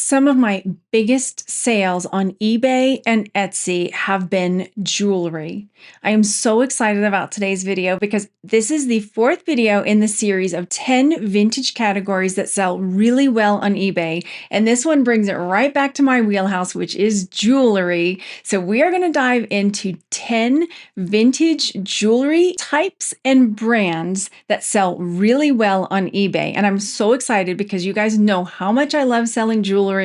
Some of my biggest sales on eBay and Etsy have been jewelry. I am so excited about today's video because this is the fourth video in the series of 10 vintage categories that sell really well on eBay. And this one brings it right back to my wheelhouse, which is jewelry. So we are going to dive into 10 vintage jewelry types and brands that sell really well on eBay. And I'm so excited because you guys know how much I love selling jewelry,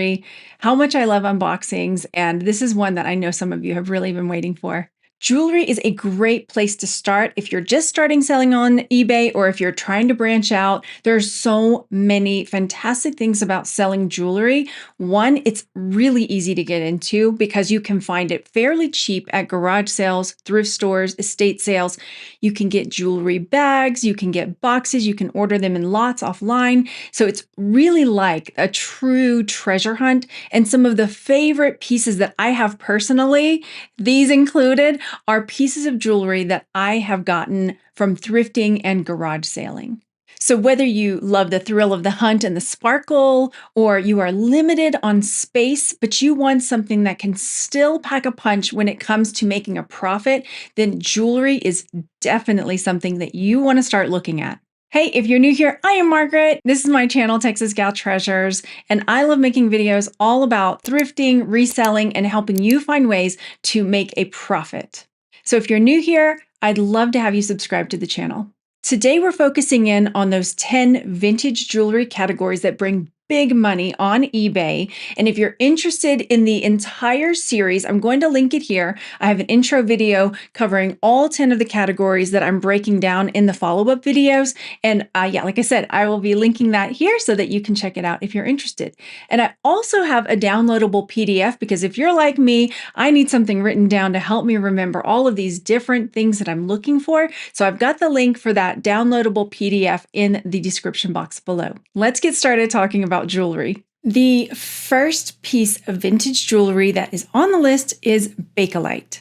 how much I love unboxings, and this is one that I know some of you have really been waiting for. Jewelry is a great place to start if you're just starting selling on eBay or if you're trying to branch out. There's so many fantastic things about selling jewelry. One, it's really easy to get into because you can find it fairly cheap at garage sales, thrift stores, estate sales. You can get jewelry bags, you can get boxes, you can order them in lots offline. So it's really like a true treasure hunt. And some of the favorite pieces that I have personally, these included, are pieces of jewelry that I have gotten from thrifting and garage sailing. So whether you love the thrill of the hunt and the sparkle, or you are limited on space, but you want something that can still pack a punch when it comes to making a profit, then jewelry is definitely something that you want to start looking at. Hey, if you're new here, I am Margaret. This is my channel, Texas Gal Treasures, and I love making videos all about thrifting, reselling, and helping you find ways to make a profit. So if you're new here, I'd love to have you subscribe to the channel. Today, we're focusing in on those 10 vintage jewelry categories that bring big money on eBay. And if you're interested in the entire series, I'm going to link it here. I have an intro video covering all 10 of the categories that I'm breaking down in the follow-up videos. And like I said, I will be linking that here so that you can check it out if you're interested. And I also have a downloadable PDF because if you're like me, I need something written down to help me remember all of these different things that I'm looking for. So I've got the link for that downloadable PDF in the description box below. Let's get started talking about jewelry. The first piece of vintage jewelry that is on the list is Bakelite.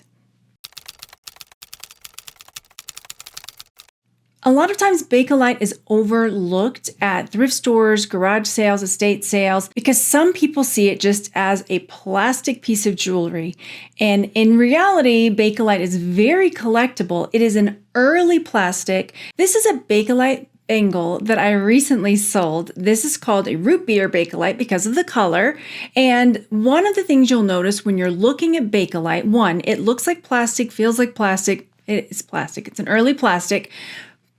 A lot of times Bakelite is overlooked at thrift stores, garage sales, estate sales, because some people see it just as a plastic piece of jewelry. And in reality, Bakelite is very collectible. It is an early plastic. This is a Bakelite bangle that I recently sold. This is called a root beer Bakelite because of the color. And one of the things you'll notice when you're looking at Bakelite, one, it looks like plastic, feels like plastic. It is plastic. It's an early plastic.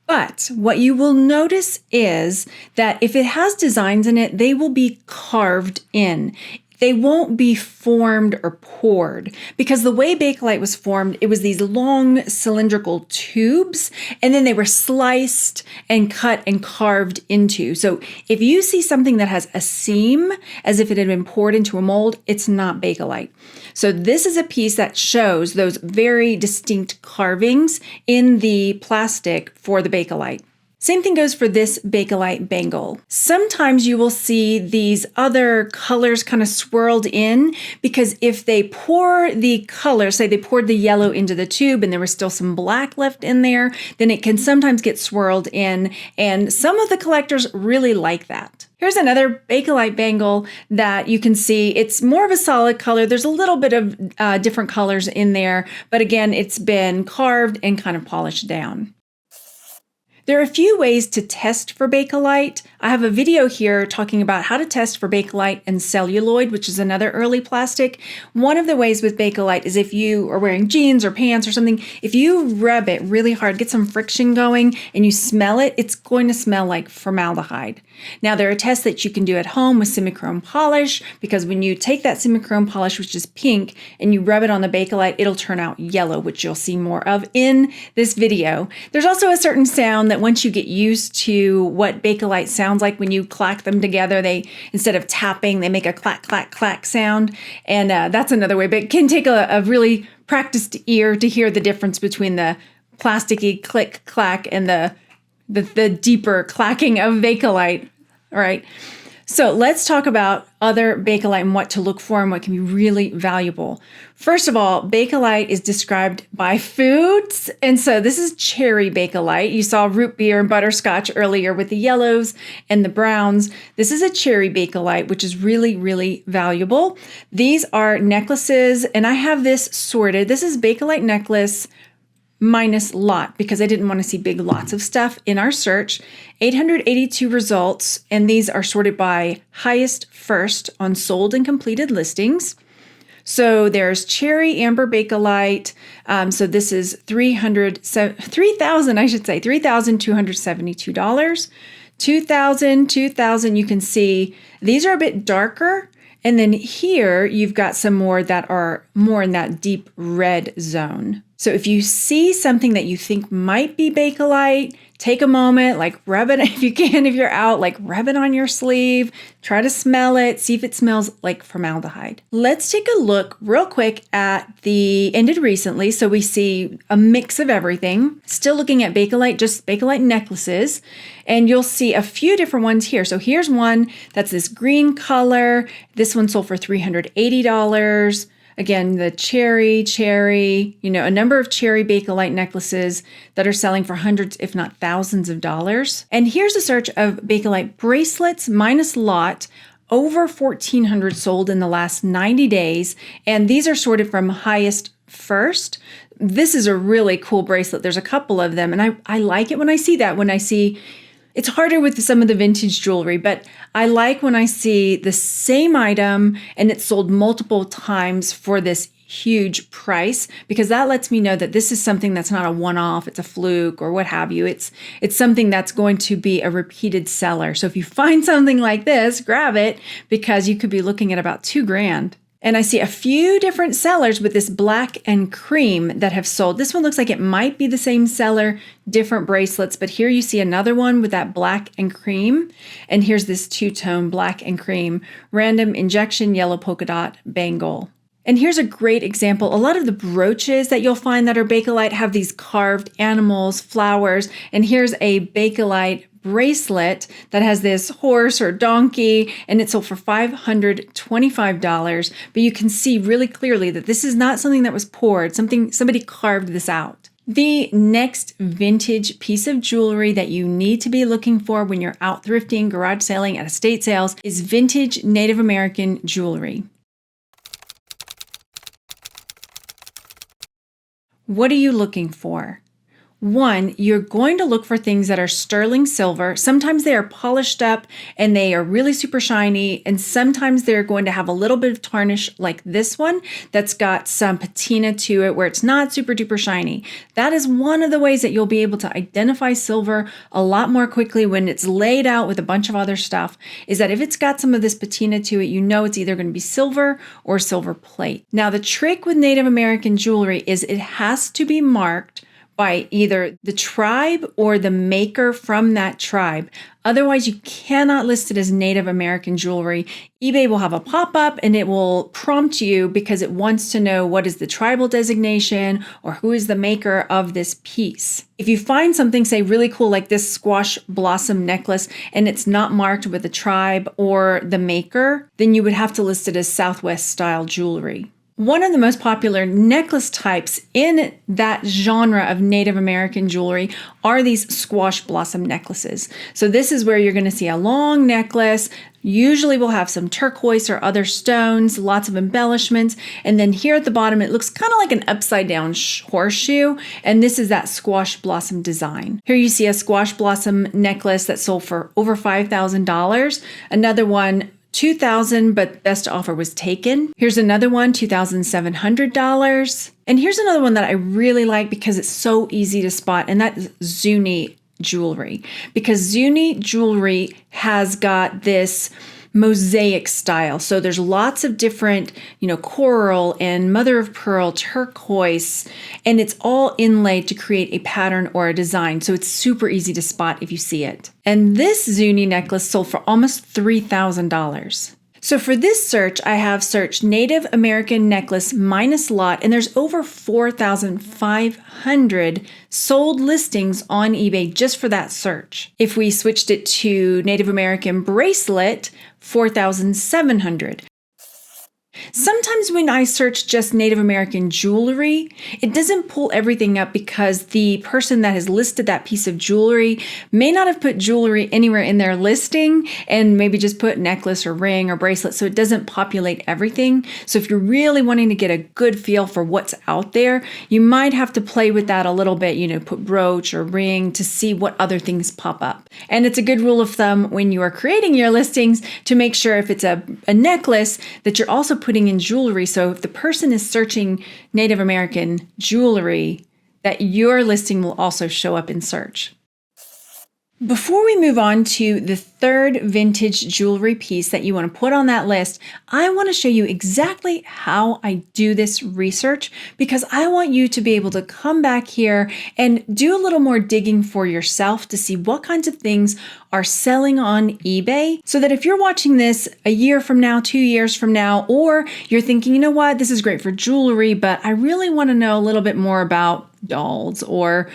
But what you will notice is that if it has designs in it, they will be carved in. They won't be formed or poured because the way Bakelite was formed, it was these long cylindrical tubes and then they were sliced and cut and carved into. So if you see something that has a seam as if it had been poured into a mold, it's not Bakelite. So this is a piece that shows those very distinct carvings in the plastic for the Bakelite. Same thing goes for this Bakelite bangle. Sometimes you will see these other colors kind of swirled in because if they pour the color, say they poured the yellow into the tube and there was still some black left in there, then it can sometimes get swirled in, and some of the collectors really like that. Here's another Bakelite bangle that you can see. It's more of a solid color. There's a little bit of different colors in there, but again, it's been carved and kind of polished down. There are a few ways to test for Bakelite. I have a video here talking about how to test for Bakelite and celluloid, which is another early plastic. One of the ways with Bakelite is if you are wearing jeans or pants or something, if you rub it really hard, get some friction going, and you smell it, it's going to smell like formaldehyde. Now, there are tests that you can do at home with semichrome polish, because when you take that semichrome polish, which is pink, and you rub it on the Bakelite, it'll turn out yellow, which you'll see more of in this video. There's also a certain sound that once you get used to what Bakelite sounds like when you clack them together, they, instead of tapping, they make a clack, clack, clack sound. And that's another way, but it can take a really practiced ear to hear the difference between the plasticky click, clack and the deeper clacking of Bakelite. All right. So let's talk about other Bakelite and what to look for and what can be really valuable. First of all, Bakelite is described by foods. And so this is cherry Bakelite. You saw root beer and butterscotch earlier with the yellows and the browns. This is a cherry Bakelite, which is really, really valuable. These are necklaces, and I have this sorted. This is Bakelite necklace minus lot because I didn't want to see big lots of stuff in our search. 882 results, and these are sorted by highest first on sold and completed listings. So there's cherry amber Bakelite. So this is $3,272. 2,000, you can see these are a bit darker. And then here you've got some more that are more in that deep red zone. So if you see something that you think might be Bakelite, take a moment, like rub it if you can, if you're out, like rub it on your sleeve, try to smell it, see if it smells like formaldehyde. Let's take a look real quick at the ended recently. So we see a mix of everything. Still looking at Bakelite, just Bakelite necklaces, and you'll see a few different ones here. So here's one that's this green color. This one sold for $380. Again, the cherry, a number of cherry Bakelite necklaces that are selling for hundreds, if not thousands of dollars. And here's a search of Bakelite bracelets minus lot, over 1,400 sold in the last 90 days. And these are sorted from highest first. This is a really cool bracelet. There's a couple of them. And I like it when I see that, it's harder with some of the vintage jewelry, but I like when I see the same item and it's sold multiple times for this huge price, because that lets me know that this is something that's not a one-off, it's a fluke or what have you. It's something that's going to be a repeated seller. So if you find something like this, grab it, because you could be looking at about $2,000. And I see a few different sellers with this black and cream that have sold. This one looks like it might be the same seller, different bracelets, but here you see another one with that black and cream. And here's this two-tone black and cream, random injection yellow polka dot bangle. And here's a great example. A lot of the brooches that you'll find that are Bakelite have these carved animals, flowers, and here's a Bakelite bracelet that has this horse or donkey, and it sold for $525. But you can see really clearly that this is not something that was poured, somebody carved this out. The next vintage piece of jewelry that you need to be looking for when you're out thrifting, garage selling, at estate sales is vintage Native American jewelry. What are you looking for? One, you're going to look for things that are sterling silver. Sometimes they are polished up and they are really super shiny, and sometimes they're going to have a little bit of tarnish like this one that's got some patina to it where it's not super duper shiny. That is one of the ways that you'll be able to identify silver a lot more quickly when it's laid out with a bunch of other stuff, is that if it's got some of this patina to it, you know it's either going to be silver or silver plate. Now, the trick with Native American jewelry is it has to be marked by either the tribe or the maker from that tribe. Otherwise, you cannot list it as Native American jewelry. eBay will have a pop-up and it will prompt you because it wants to know what is the tribal designation or who is the maker of this piece. If you find something, say, really cool like this squash blossom necklace, and it's not marked with the tribe or the maker, then you would have to list it as Southwest style jewelry. One of the most popular necklace types in that genre of Native American jewelry are these squash blossom necklaces. So this is where you're going to see a long necklace. Usually we'll have some turquoise or other stones, lots of embellishments. And then here at the bottom, it looks kind of like an upside down horseshoe. And this is that squash blossom design. Here you see a squash blossom necklace that sold for over $5,000. Another one, $2,000, but best offer was taken. Here's another one, $2,700. And here's another one that I really like because it's so easy to spot, and that's Zuni jewelry. Because Zuni jewelry has got this mosaic style. So there's lots of different, coral and mother of pearl, turquoise, and it's all inlaid to create a pattern or a design. So it's super easy to spot if you see it. And this Zuni necklace sold for almost $3,000. So for this search, I have searched Native American necklace minus lot, and there's over 4,500 sold listings on eBay just for that search. If we switched it to Native American bracelet, 4,700. Sometimes when I search just Native American jewelry, it doesn't pull everything up because the person that has listed that piece of jewelry may not have put jewelry anywhere in their listing and maybe just put necklace or ring or bracelet, so it doesn't populate everything. So if you're really wanting to get a good feel for what's out there, you might have to play with that a little bit, put brooch or ring to see what other things pop up. And it's a good rule of thumb when you are creating your listings to make sure if it's a necklace that you're also putting in jewelry. So if the person is searching Native American jewelry, that your listing will also show up in search. Before we move on to the third vintage jewelry piece that you want to put on that list, I want to show you exactly how I do this research because I want you to be able to come back here and do a little more digging for yourself to see what kinds of things are selling on eBay so that if you're watching this a year from now, 2 years from now, or you're thinking, you know what, this is great for jewelry, but I really want to know a little bit more about dolls or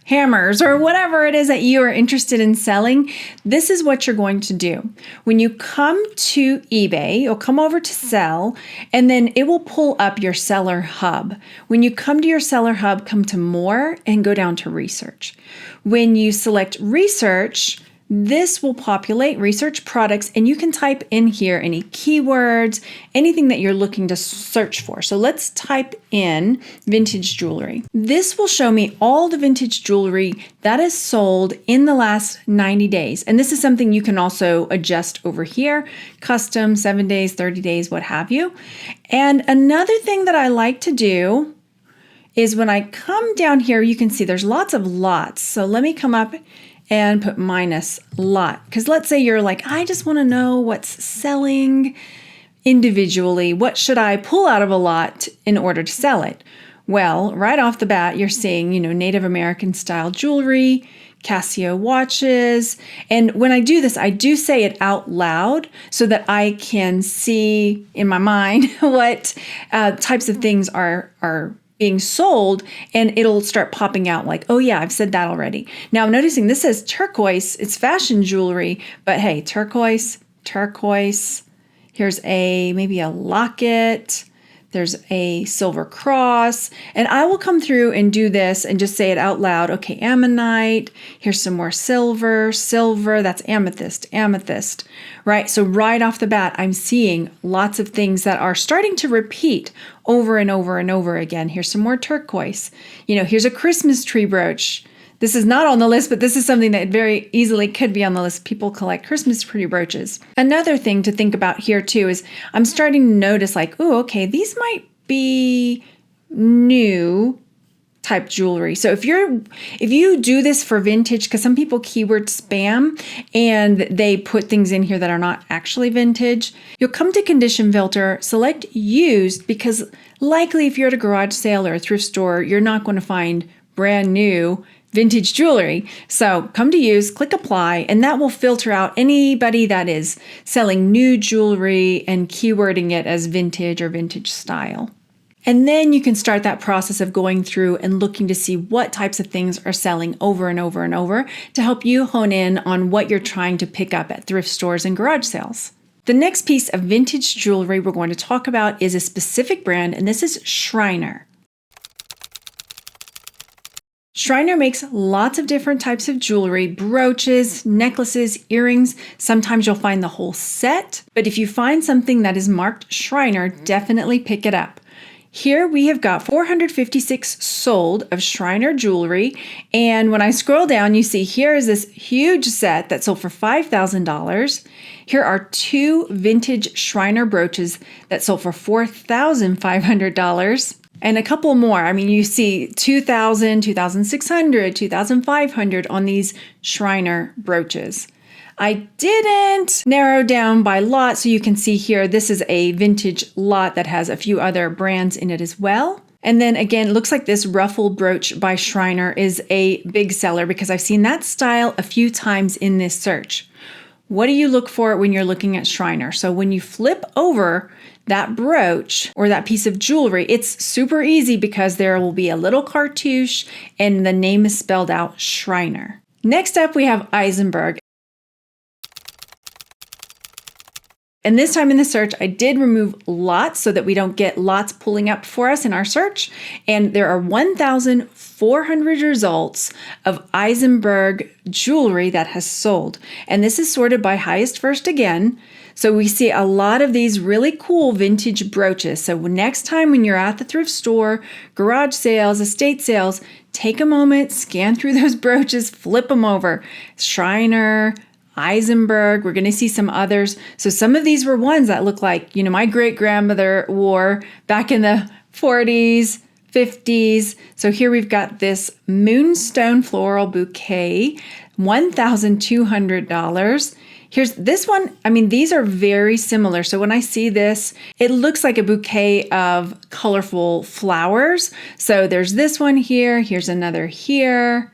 hammers or whatever it is that you are interested in selling, this is what you're going to do. When you come to eBay, you'll come over to sell, and then it will pull up your seller hub. When you come to your seller hub, come to more and go down to research. When you select research, this will populate research products, and you can type in here any keywords, anything that you're looking to search for. So let's type in vintage jewelry. This will show me all the vintage jewelry that is sold in the last 90 days. And this is something you can also adjust over here, custom, 7 days, 30 days, what have you. And another thing that I like to do is when I come down here, you can see there's lots of lots. So let me come up and put minus lot. Because let's say you're like, I just want to know what's selling individually. What should I pull out of a lot in order to sell it? Well, right off the bat, you're seeing, Native American style jewelry, Casio watches. And when I do this, I do say it out loud so that I can see in my mind what types of things are being sold, and it'll start popping out like, oh yeah, I've said that already. Now I'm noticing this says turquoise, it's fashion jewelry, but hey, turquoise. Here's maybe a locket. There's a silver cross, and I will come through and do this and just say it out loud. Okay, ammonite, here's some more silver, that's amethyst, right? So right off the bat, I'm seeing lots of things that are starting to repeat over and over and over again. Here's some more turquoise. Here's a Christmas tree brooch. This is not on the list, but this is something that very easily could be on the list. People collect Christmas tree brooches. Another thing to think about here too is I'm starting to notice like, oh, okay, these might be new type jewelry. So if you do this for vintage, because some people keyword spam and they put things in here that are not actually vintage, you'll come to condition filter, select used, because likely if you're at a garage sale or a thrift store, you're not going to find brand new vintage jewelry. So come to use, click apply, and that will filter out anybody that is selling new jewelry and keywording it as vintage or vintage style. And then you can start that process of going through and looking to see what types of things are selling over and over and over to help you hone in on what you're trying to pick up at thrift stores and garage sales. The next piece of vintage jewelry we're going to talk about is a specific brand, and this is Schreiner. Schreiner makes lots of different types of jewelry, brooches, necklaces, earrings. Sometimes you'll find the whole set, but if you find something that is marked Schreiner, definitely pick it up. Here we have got 456 sold of Schreiner jewelry, and when I scroll down, you see here is this huge set that sold for $5,000. Here are 2 vintage Schreiner brooches that sold for $4,500. And a couple more. I mean, you see 2,000, 2,600, 2,500 on these Schreiner brooches. I didn't narrow down by lot, so you can see here, this is a vintage lot that has a few other brands in it as well. And then again, it looks like this ruffle brooch by Schreiner is a big seller because I've seen that style a few times in this search. What do you look for when you're looking at Schreiner? So when you flip over that brooch or that piece of jewelry, it's super easy because there will be a little cartouche and the name is spelled out Schreiner. Next up, we have Eisenberg. And this time in the search, I did remove lots so that we don't get lots pulling up for us in our search. And there are 1,400 results of Eisenberg jewelry that has sold. And this is sorted by highest first again. So we see a lot of these really cool vintage brooches. So next time when you're at the thrift store, garage sales, estate sales, take a moment, scan through those brooches, flip them over. Schreiner, Eisenberg, we're going to see some others. So some of these were ones that look like, my great grandmother wore back in the 40s, 50s. So here we've got this moonstone floral bouquet, $1,200. Here's this one. I mean, these are very similar. So when I see this, it looks like a bouquet of colorful flowers. So there's this one here. Here's another here,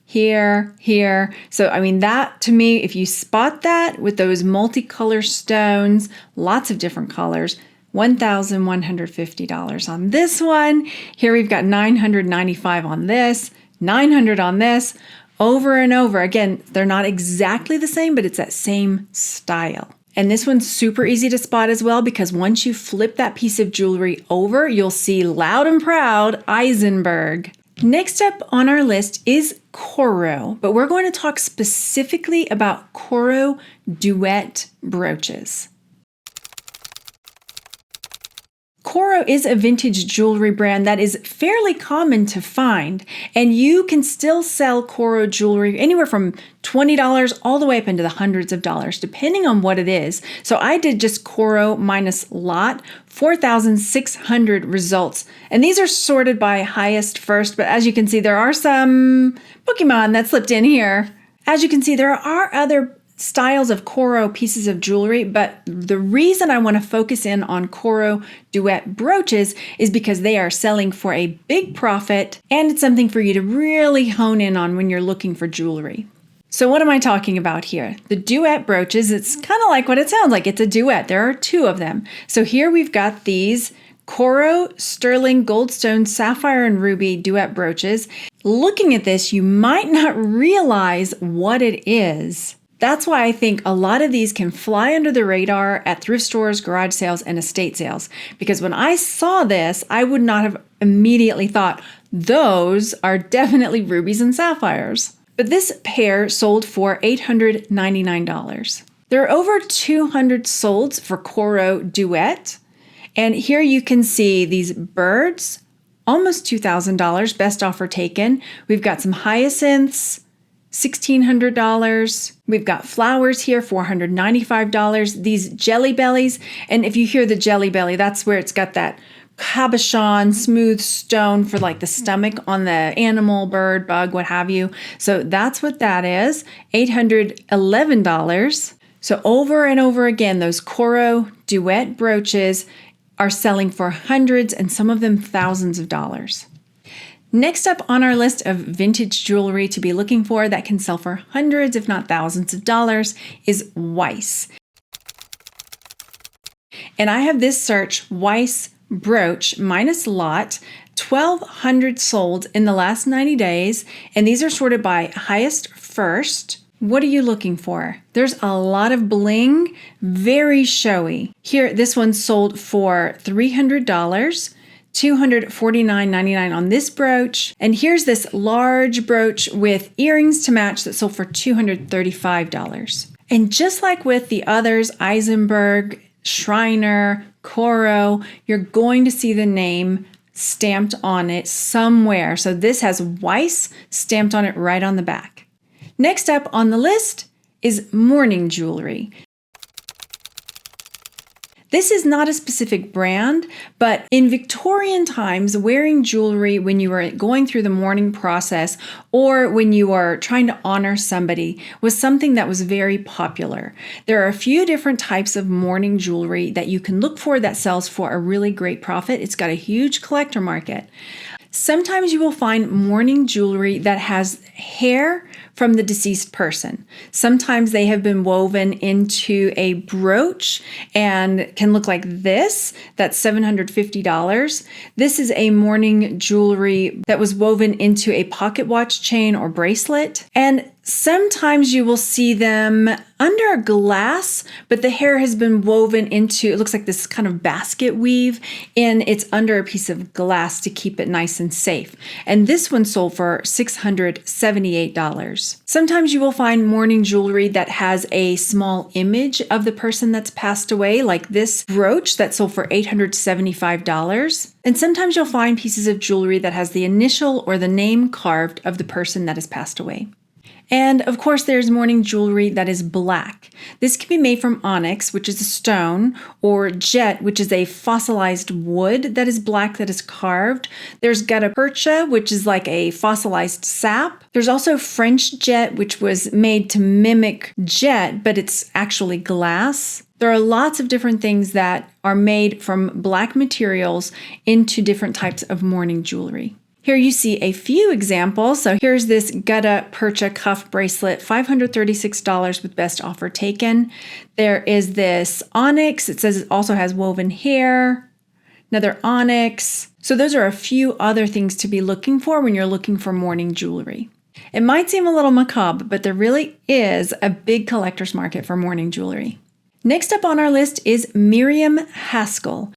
here, here. So, I mean, that to me, if you spot that with those multicolor stones, lots of different colors, $1,150 on this one. Here we've got $995 on this, $900 on this. Over and over. Again, they're not exactly the same, but it's that same style. And this one's super easy to spot as well, because once you flip that piece of jewelry over, you'll see loud and proud Eisenberg. Next up on our list is Coro, but we're going to talk specifically about Coro Duette brooches. Coro is a vintage jewelry brand that is fairly common to find, and you can still sell Coro jewelry anywhere from $20 all the way up into the hundreds of dollars, depending on what it is. So I did just Coro minus lot, 4,600 results. And these are sorted by highest first, but as you can see, there are some Pokemon that slipped in here. As you can see, there are other styles of Coro pieces of jewelry, but the reason I want to focus in on Coro Duette brooches is because they are selling for a big profit, and it's something for you to really hone in on when you're looking for jewelry. So what am I talking about here? The Duette brooches, it's kind of like what it sounds like. It's a duet. There are two of them. So here we've got these Coro sterling goldstone sapphire and ruby duet brooches. Looking at this, you might not realize what it is. That's why I think a lot of these can fly under the radar at thrift stores, garage sales, and estate sales. Because when I saw this, I would not have immediately thought, those are definitely rubies and sapphires. But this pair sold for $899. There are over 200 solds for Coro Duette. And here you can see these birds, almost $2,000, best offer taken. We've got some hyacinths, $1,600. We've got flowers here, $495. These jelly bellies, and if you hear the jelly belly, that's where it's got that cabochon, smooth stone for like the stomach on the animal, bird, bug, what have you. So that's what that is, $811. So over and over again, those Coro Duette brooches are selling for hundreds and some of them thousands of dollars. Next up on our list of vintage jewelry to be looking for that can sell for hundreds, if not thousands of dollars, is Weiss. And I have this search, Weiss brooch minus lot, 1,200 sold in the last 90 days. And these are sorted by highest first. What are you looking for? There's a lot of bling, very showy. Here, this one sold for $300. $249.99 on this brooch. And here's this large brooch with earrings to match that sold for $235. And just like with the others, Eisenberg, Schreiner, Coro, you're going to see the name stamped on it somewhere. So this has Weiss stamped on it right on the back. Next up on the list is Mourning jewelry. This is not a specific brand, but in Victorian times, wearing jewelry when you were going through the mourning process or when you are trying to honor somebody was something that was very popular. There are a few different types of mourning jewelry that you can look for that sells for a really great profit. It's got a huge collector market. Sometimes you will find mourning jewelry that has hair from the deceased person. Sometimes they have been woven into a brooch and can look like this. That's $750. This is a mourning jewelry that was woven into a pocket watch chain or bracelet. And Sometimes you will see them under a glass, but the hair has been woven into, it looks like this kind of basket weave, and it's under a piece of glass to keep it nice and safe. And this one sold for $678. Sometimes you will find mourning jewelry that has a small image of the person that's passed away, like this brooch that sold for $875. And sometimes you'll find pieces of jewelry that has the initial or the name carved of the person that has passed away. And of course, there's mourning jewelry that is black. This can be made from onyx, which is a stone, or jet, which is a fossilized wood that is black that is carved. There's gutta percha, which is like a fossilized sap. There's also French jet, which was made to mimic jet, but it's actually glass. There are lots of different things that are made from black materials into different types of mourning jewelry. Here you see a few examples. So here's this gutta percha cuff bracelet, $536 with best offer taken. There is this onyx. It says it also has woven hair, another onyx. So those are a few other things to be looking for when you're looking for mourning jewelry. It might seem a little macabre, but there really is a big collector's market for mourning jewelry. Next up on our list is Miriam Haskell.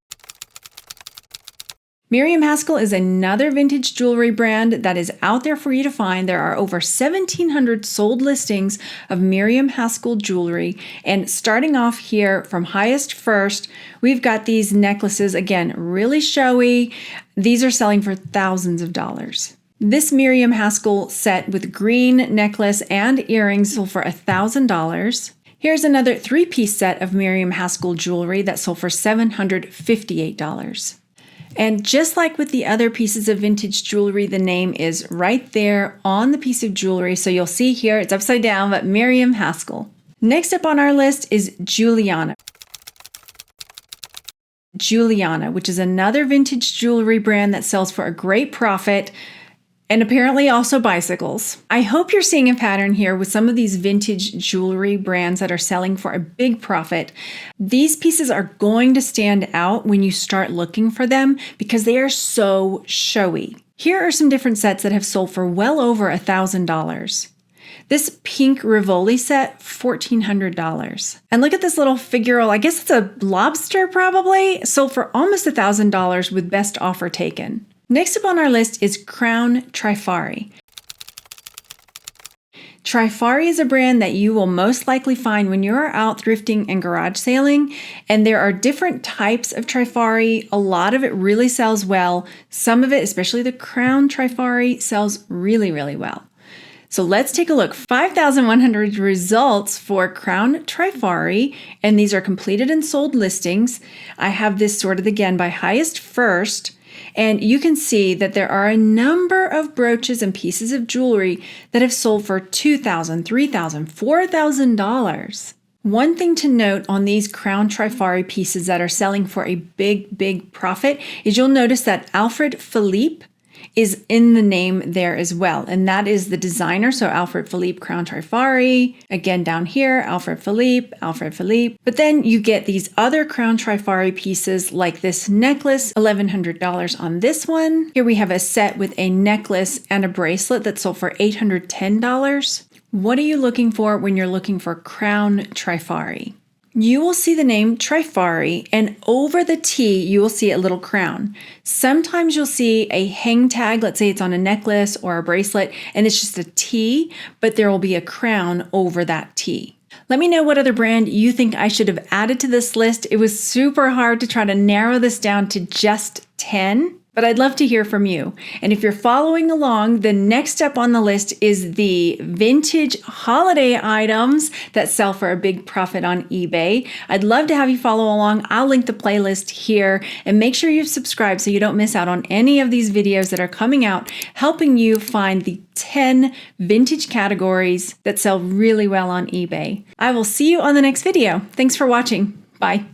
Miriam Haskell is another vintage jewelry brand that is out there for you to find. There are over 1,700 sold listings of Miriam Haskell jewelry. And starting off here from highest first, we've got these necklaces, again, really showy. These are selling for thousands of dollars. This Miriam Haskell set with green necklace and earrings sold for $1,000. Here's another 3-piece set of Miriam Haskell jewelry that sold for $758. And just like with the other pieces of vintage jewelry, the name is right there on the piece of jewelry. So you'll see here, it's upside down, but Miriam Haskell. Next up on our list is Juliana. Juliana, which is another vintage jewelry brand that sells for a great profit, and apparently also bicycles. I hope you're seeing a pattern here with some of these vintage jewelry brands that are selling for a big profit. These pieces are going to stand out when you start looking for them because they are so showy. Here are some different sets that have sold for well over $1,000. This pink Rivoli set, $1,400. And look at this little figural, I guess it's a lobster probably, sold for almost $1,000 with best offer taken. Next up on our list is Crown Trifari. Trifari is a brand that you will most likely find when you're out thrifting and garage sailing, and there are different types of Trifari. A lot of it really sells well. Some of it, especially the Crown Trifari, sells really, really well. So let's take a look. 5,100 results for Crown Trifari, and these are completed and sold listings. I have this sorted again by highest first. And you can see that there are a number of brooches and pieces of jewelry that have sold for $2,000, $3,000, $4,000. One thing to note on these Crown Trifari pieces that are selling for a big profit is you'll notice that Alfred Philippe is in the name there as well. And that is the designer. So Alfred Philippe Crown Trifari. Again, down here, Alfred Philippe. But then you get these other Crown Trifari pieces like this necklace, $1,100 on this one. Here we have a set with a necklace and a bracelet that sold for $810. What are you looking for when you're looking for Crown Trifari? You will see the name Trifari, and over the T, you will see a little crown. Sometimes you'll see a hang tag, let's say it's on a necklace or a bracelet, and it's just a T, but there will be a crown over that T. Let me know what other brand you think I should have added to this list. It was super hard to try to narrow this down to just 10. But I'd love to hear from you. And if you're following along, the next step on the list is the vintage holiday items that sell for a big profit on eBay. I'd love to have you follow along. I'll link the playlist here, and make sure you've subscribed so you don't miss out on any of these videos that are coming out, helping you find the 10 vintage categories that sell really well on eBay. I will see you on the next video. Thanks for watching. Bye.